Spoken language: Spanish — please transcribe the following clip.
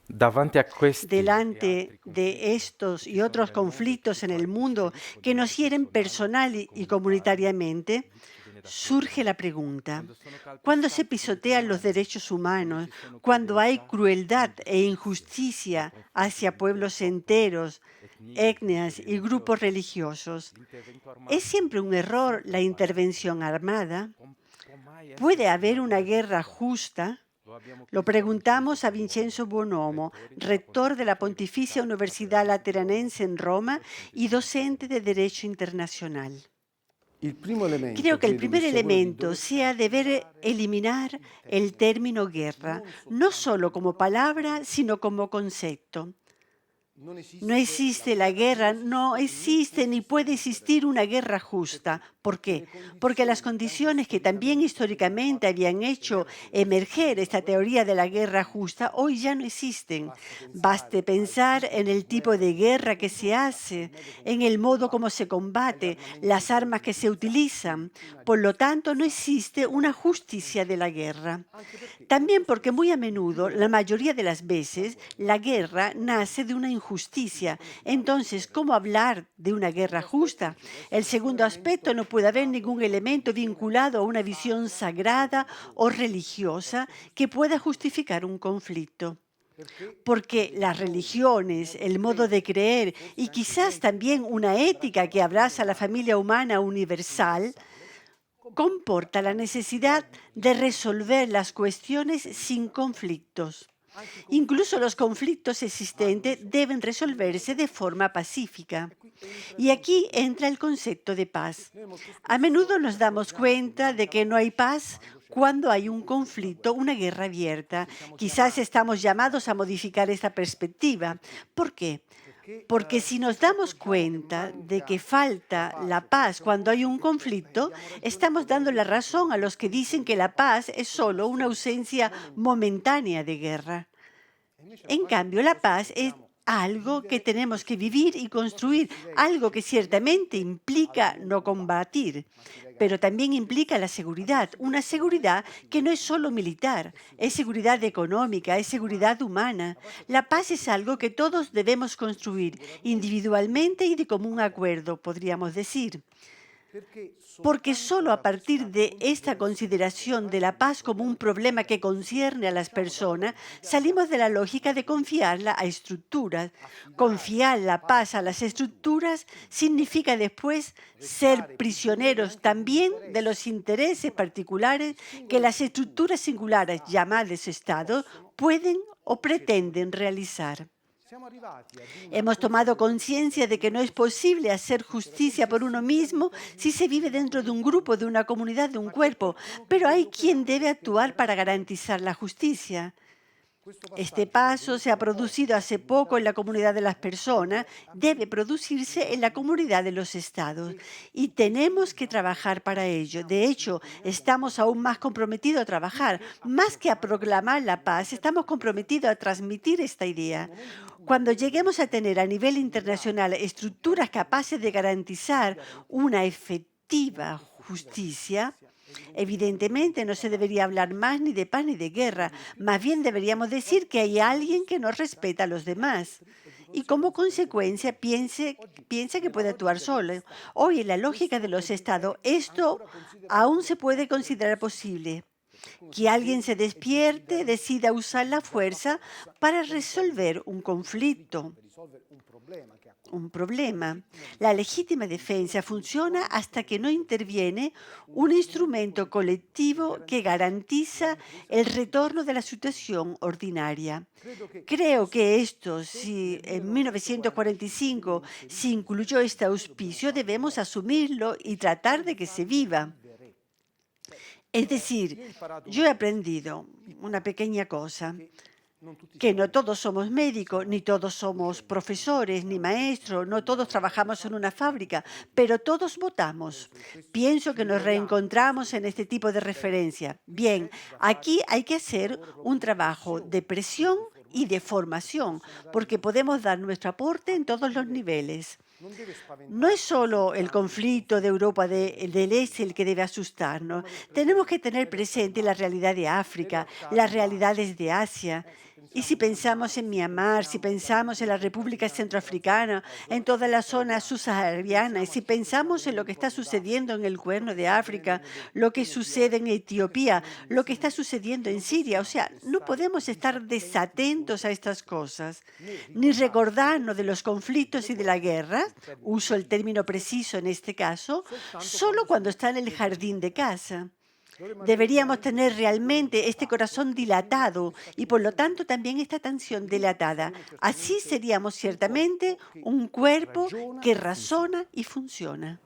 Delante de estos y otros conflictos en el mundo que nos hieren personal y comunitariamente, surge la pregunta: ¿cuándo se pisotean los derechos humanos, cuando hay crueldad e injusticia hacia pueblos enteros, etnias y grupos religiosos? ¿Es siempre un error la intervención armada? ¿Puede haber una guerra justa? Lo preguntamos a Vincenzo Buonomo, rector de la Pontificia Universidad Lateranense en Roma y docente de Derecho Internacional. Creo que el primer elemento sea deber eliminar el término guerra, no solo como palabra, sino como concepto. No existe la guerra, no existe ni puede existir una guerra justa. ¿Por qué? Porque las condiciones que también históricamente habían hecho emerger esta teoría de la guerra justa hoy ya no existen. Baste pensar en el tipo de guerra que se hace, en el modo como se combate, las armas que se utilizan. Por lo tanto, no existe una justicia de la guerra. También porque muy a menudo, la mayoría de las veces, la guerra nace de una injusticia. Entonces, ¿cómo hablar de una guerra justa? El segundo aspecto, no puede haber ningún elemento vinculado a una visión sagrada o religiosa que pueda justificar un conflicto. Porque las religiones, el modo de creer y quizás también una ética que abraza la familia humana universal comporta la necesidad de resolver las cuestiones sin conflictos. Incluso los conflictos existentes deben resolverse de forma pacífica. Y aquí entra el concepto de paz. A menudo nos damos cuenta de que no hay paz cuando hay un conflicto, una guerra abierta. Quizás estamos llamados a modificar esta perspectiva. ¿Por qué? Porque si nos damos cuenta de que falta la paz cuando hay un conflicto, estamos dando la razón a los que dicen que la paz es solo una ausencia momentánea de guerra. En cambio, la paz es algo que tenemos que vivir y construir, algo que ciertamente implica no combatir, pero también implica la seguridad, una seguridad que no es solo militar, es seguridad económica, es seguridad humana. La paz es algo que todos debemos construir individualmente y de común acuerdo, podríamos decir. Porque solo a partir de esta consideración de la paz como un problema que concierne a las personas, salimos de la lógica de confiarla a estructuras. Confiar la paz a las estructuras significa después ser prisioneros también de los intereses particulares que las estructuras singulares llamadas Estado pueden o pretenden realizar. Hemos tomado conciencia de que no es posible hacer justicia por uno mismo si se vive dentro de un grupo, de una comunidad, de un cuerpo, pero hay quien debe actuar para garantizar la justicia. Este paso se ha producido hace poco en la comunidad de las personas, debe producirse en la comunidad de los estados y tenemos que trabajar para ello. De hecho, estamos aún más comprometidos a trabajar, más que a proclamar la paz, estamos comprometidos a transmitir esta idea. Cuando lleguemos a tener a nivel internacional estructuras capaces de garantizar una efectiva justicia, evidentemente no se debería hablar más ni de paz ni de guerra, más bien deberíamos decir que hay alguien que no respeta a los demás y como consecuencia piensa que puede actuar solo. Hoy en la lógica de los estados esto aún se puede considerar posible. Que alguien se despierte, decida usar la fuerza para resolver un problema. La legítima defensa funciona hasta que no interviene un instrumento colectivo que garantiza el retorno de la situación ordinaria. Creo que esto, si en 1945 se incluyó este auspicio, debemos asumirlo y tratar de que se viva. Es decir, yo he aprendido una pequeña cosa, que no todos somos médicos, ni todos somos profesores, ni maestros, no todos trabajamos en una fábrica, pero todos votamos. Pienso que nos reencontramos en este tipo de referencia. Bien, aquí hay que hacer un trabajo de presión y de formación, porque podemos dar nuestro aporte en todos los niveles. No es solo el conflicto de Europa del Este el que debe asustarnos. Tenemos que tener presente la realidad de África, las realidades de Asia Y si pensamos en Myanmar, si pensamos en la República Centroafricana, en toda la zona subsahariana, y si pensamos en lo que está sucediendo en el Cuerno de África, lo que sucede en Etiopía, lo que está sucediendo en Siria, o sea, no podemos estar desatentos a estas cosas, ni recordarnos de los conflictos y de la guerra, uso el término preciso en este caso, solo cuando está en el jardín de casa. Deberíamos tener realmente este corazón dilatado y por lo tanto también esta atención dilatada. Así seríamos ciertamente un cuerpo que razona y funciona.